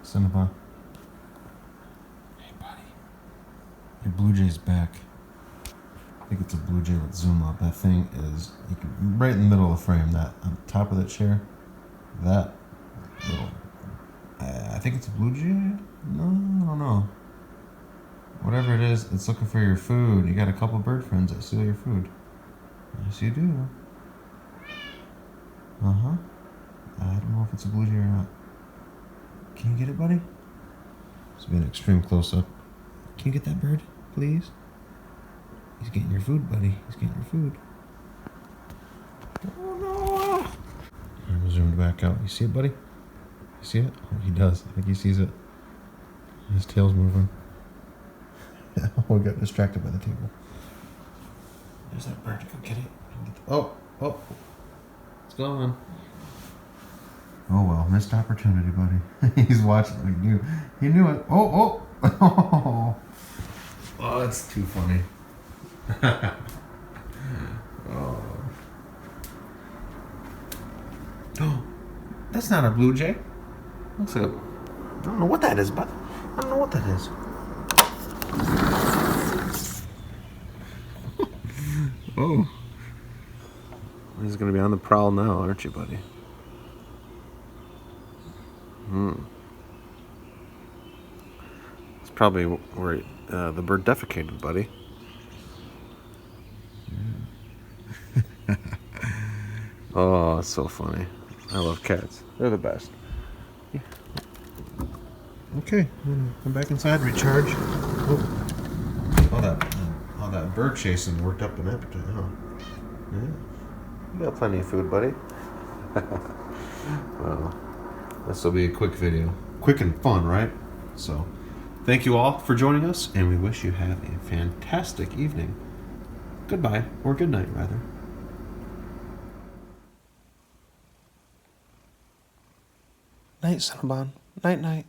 Cinnabon. Hey, buddy. Your blue jay's back. I think it's a blue jay. Let's zoom up. That thing is right in the middle of the frame. That on top of that chair. That little. I think it's a blue jay. No, I don't know. Whatever it is, it's looking for your food. You got a couple bird friends that steal your food. Yes, you do. I don't know if it's a blue jay or not. Can you get it, buddy? This will be an extreme close-up. Can you get that bird, please? He's getting your food, buddy. He's getting your food. Oh, no! I'm zoomed back out. You see it, buddy? You see it? Oh, he does. I think he sees it. His tail's moving. We got distracted by the table. There's that bird. Go get it. Oh! What's going on? Oh well, missed opportunity, buddy. He's watching. He knew it. Oh! Oh, that's too funny. Oh, that's not a blue jay. Looks like I don't know what that is, but I don't know what that is. Oh, he's gonna be on the prowl now, aren't you, buddy? It's probably where the bird defecated, buddy. Oh, it's so funny. I love cats. They're the best. Yeah. Okay, come back inside, recharge. Oh, all that bird chasing worked up an appetite, huh? Yeah. You got plenty of food, buddy. Well, this will be a quick video. Quick and fun, right? So, thank you all for joining us, and we wish you have a fantastic evening. Goodbye, or good night, rather. Night, Cinnabon. Night, night.